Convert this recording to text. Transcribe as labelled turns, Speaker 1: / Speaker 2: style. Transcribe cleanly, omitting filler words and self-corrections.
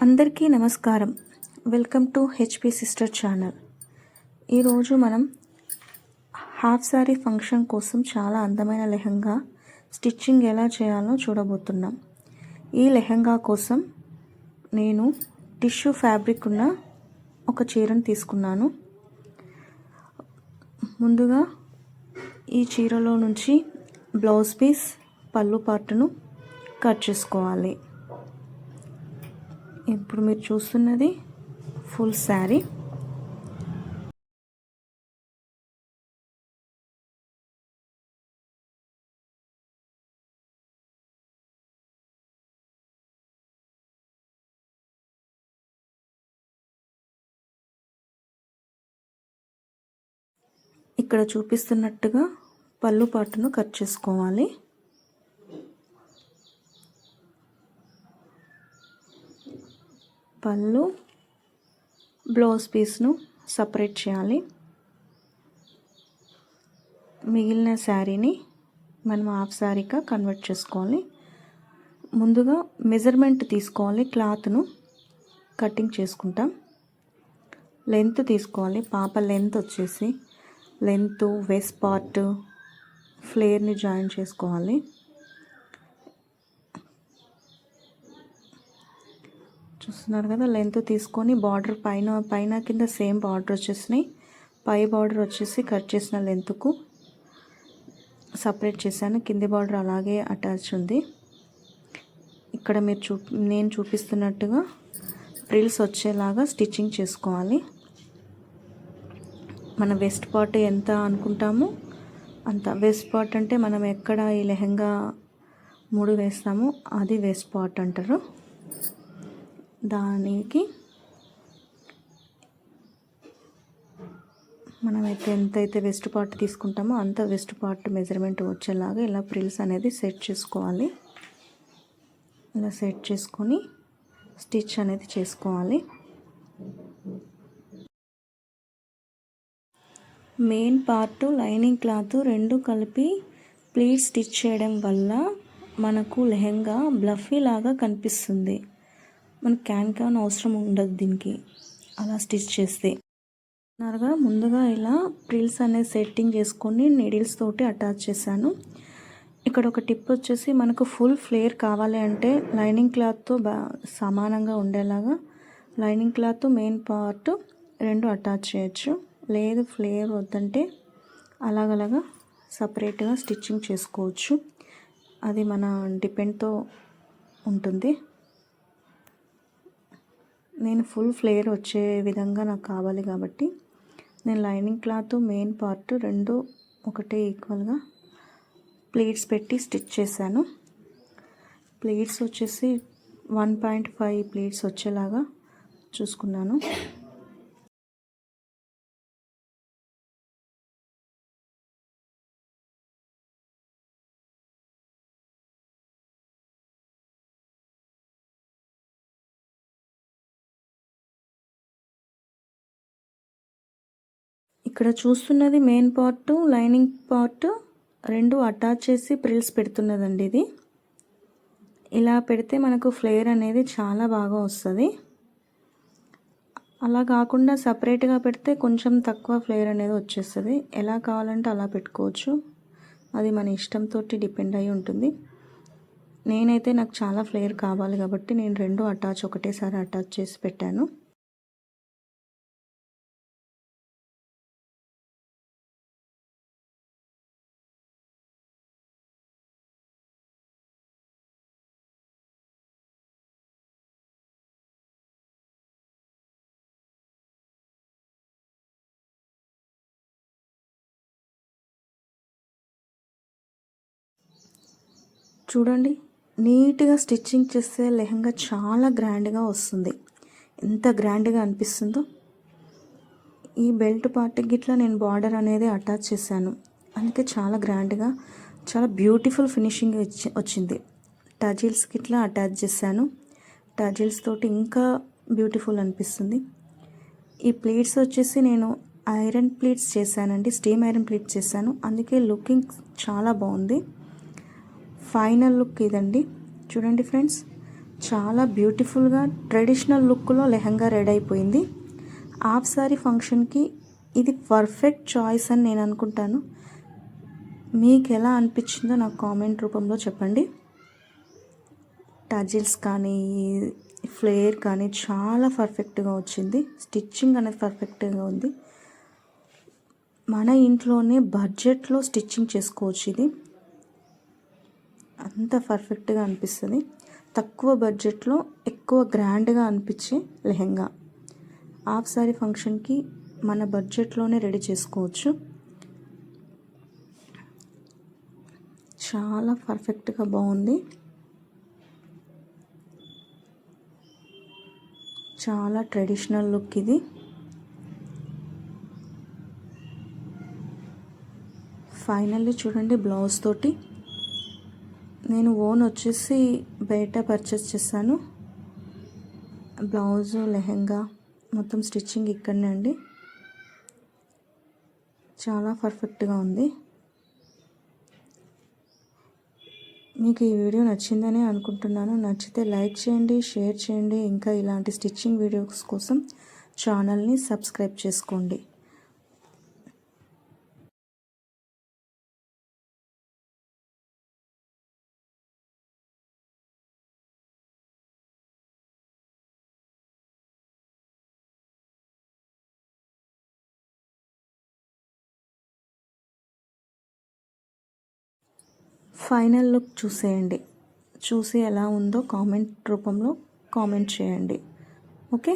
Speaker 1: అందరికీ నమస్కారం. Welcome to HP sister channel. ఈరోజు మనం హాఫ్ సారీ ఫంక్షన్ కోసం చాలా అందమైన లెహంగా స్టిచ్చింగ్ ఎలా చేయాలో చూడబోతున్నాం. ఈ లెహంగా కోసం నేను టిష్యూ ఫ్యాబ్రిక్ ఉన్న ఒక చీరను తీసుకున్నాను. ముందుగా ఈ చీరలో నుంచి బ్లౌజ్ పీస్, పళ్ళు పార్టును కట్ చేసుకోవాలి. ఇప్పుడు మీరు చూస్తున్నది ఫుల్ శారీ. ఇక్కడ చూపిస్తున్నట్టుగా పళ్ళు పాటును కట్ చేసుకోవాలి. పళ్ళు, బ్లౌజ్ పీస్ను సపరేట్ చేయాలి. మిగిలిన శారీని మనం హాఫ్ శారీగా కన్వర్ట్ చేసుకోవాలి. ముందుగా మెజర్మెంట్ తీసుకోవాలి. క్లాత్ను కటింగ్ చేసుకుంటాం. లెంత్ తీసుకోవాలి. పాప లెంత్ వచ్చేసి లెంత్, వెస్ట్ పార్ట్, ఫ్లేర్ని జాయిన్ చేసుకోవాలి. చూస్తున్నారు కదా, లెంత్ తీసుకొని బార్డర్ పైన కింద సేమ్ బార్డర్ వచ్చేసినాయి. పై బార్డర్ వచ్చేసి కట్ చేసిన లెంత్కు సపరేట్ చేశాను. కింది బార్డర్ అలాగే అటాచ్ ఉంది. ఇక్కడ మీరు నేను చూపిస్తున్నట్టుగా ఫ్రిల్స్ వచ్చేలాగా స్టిచ్చింగ్ చేసుకోవాలి. మన వెస్ట్ పార్ట్ ఎంత అనుకుంటామో అంత. వెస్ట్ పార్ట్ అంటే మనం ఎక్కడ ఈ లెహంగా ముడి వేస్తామో అది వెస్ట్ పార్ట్ అంటారు. దానికి మనమైతే ఎంతైతే వెస్ట్ పార్ట్ తీసుకుంటామో అంత వెస్ట్ పార్ట్ మెజర్మెంట్ వచ్చేలాగా ఇలా ఫ్రిల్స్ అనేది సెట్ చేసుకోవాలి. ఇలా సెట్ చేసుకొని స్టిచ్ అనేది చేసుకోవాలి. మెయిన్ పార్ట్ లైనింగ్ క్లాత్ రెండు కలిపి ప్లీట్ స్టిచ్ చేయడం వల్ల మనకు లెహంగా బ్లఫీ లాగా కనిపిస్తుంది. మనకు క్యాన్ అవసరం ఉండదు దీనికి అలా స్టిచ్ చేస్తే. ముందుగా ఇలా ప్రిల్స్ అనేది సెట్టింగ్ చేసుకొని నీడిల్స్ తోటి అటాచ్ చేశాను. ఇక్కడ ఒక టిప్ వచ్చేసి, మనకు ఫుల్ ఫ్లేర్ కావాలి అంటే లైనింగ్ క్లాత్తో సమానంగా ఉండేలాగా లైనింగ్ క్లాత్, మెయిన్ పార్ట్ రెండు అటాచ్ చేయొచ్చు. లేదు ఫ్లేర్ వద్దంటే అలాగలాగా సపరేట్గా స్టిచ్చింగ్ చేసుకోవచ్చు. అది మన డిపెండ్తో ఉంటుంది. నేను ఫుల్ ఫ్లేర్ వచ్చే విధంగా నాకు కావాలి కాబట్టి నేను లైనింగ్ క్లాత్, మెయిన్ పార్ట్ రెండు ఒకటే ఈక్వల్గా ప్లీట్స్ పెట్టి స్టిచ్ చేశాను. ప్లీట్స్ వచ్చేసి 1.5 ప్లీట్స్ వచ్చేలాగా చూసుకున్నాను. ఇక్కడ చూస్తున్నది మెయిన్ పార్ట్, లైనింగ్ పార్ట్ రెండు అటాచ్ చేసి ప్రిల్స్ పెడుతున్నదండి. ఇది ఇలా పెడితే మనకు ఫ్లేర్ అనేది చాలా బాగా వస్తుంది. అలా కాకుండా సపరేట్గా పెడితే కొంచెం తక్కువ ఫ్లేర్ అనేది వచ్చేస్తుంది. ఎలా కావాలంటే అలా పెట్టుకోవచ్చు. అది మన ఇష్టంతో డిపెండ్ అయి ఉంటుంది. నేనైతే నాకు చాలా ఫ్లేర్ కావాలి కాబట్టి నేను రెండు ఒకటేసారి అటాచ్ చేసి పెట్టాను. చూడండి, నీట్గా స్టిచ్చింగ్ చేస్తే లెహంగా చాలా గ్రాండ్గా వస్తుంది. ఎంత గ్రాండ్గా అనిపిస్తుందో. ఈ బెల్ట్ పార్ట్కి గిట్లా నేను బార్డర్ అనేది అటాచ్ చేశాను. అందుకే చాలా గ్రాండ్గా, చాలా బ్యూటిఫుల్ ఫినిషింగ్ వచ్చింది. టజిల్స్ గిట్లా అటాచ్ చేశాను. టజిల్స్ తోటి ఇంకా బ్యూటిఫుల్ అనిపిస్తుంది. ఈ ప్లీట్స్ వచ్చేసి నేను ఐరన్ ప్లీట్స్ చేశానండి. స్టీమ్ ఐరన్ ప్లీట్స్ చేశాను. అందుకే లుకింగ్ చాలా బాగుంది. ఫైనల్ లుక్ ఇదండి. చూడండి ఫ్రెండ్స్, చాలా బ్యూటిఫుల్గా ట్రెడిషనల్ లుక్లో లెహంగా రెడీ అయిపోయింది. హాఫ్ సారీ ఫంక్షన్కి ఇది పర్ఫెక్ట్ చాయిస్ అని నేను అనుకుంటాను. మీకు ఎలా అనిపించిందో నాకు కామెంట్ రూపంలో చెప్పండి. టజిల్స్ కానీ ఫ్లేర్ కానీ చాలా పర్ఫెక్ట్గా వచ్చింది. స్టిచ్చింగ్ అనేది పర్ఫెక్ట్గా ఉంది. మన ఇంట్లోనే బడ్జెట్లో స్టిచ్చింగ్ చేసుకోవచ్చు. ఇది అంత పర్ఫెక్ట్గా అనిపిస్తుంది. తక్కువ బడ్జెట్లో ఎక్కువ గ్రాండ్గా అనిపించే లెహంగా. హాఫ్ సారీ ఫంక్షన్కి మన బడ్జెట్లోనే రెడీ చేసుకోవచ్చు. చాలా పర్ఫెక్ట్గా బాగుంది. చాలా ట్రెడిషనల్ లుక్ ఇది. ఫైనల్లీ చూడండి, బ్లౌజ్ తోటి నేను ఓన్ వచ్చేసి బయట పర్చేస్ చేశాను. బ్లౌజు లెహంగా మొత్తం స్టిచ్చింగ్ ఇక్కడనే అండి. చాలా పర్ఫెక్ట్గా ఉంది. మీకు ఈ వీడియో నచ్చిందని అనుకుంటున్నాను. నచ్చితే లైక్ చేయండి, షేర్ చేయండి. ఇంకా ఇలాంటి స్టిచ్చింగ్ వీడియోస్ కోసం ఛానల్ని సబ్స్క్రైబ్ చేసుకోండి. ఫైనల్ లుక్ చూసేయండి. చూసి ఎలా ఉందో కామెంట్ రూపంలో కామెంట్ చేయండి. ఓకే.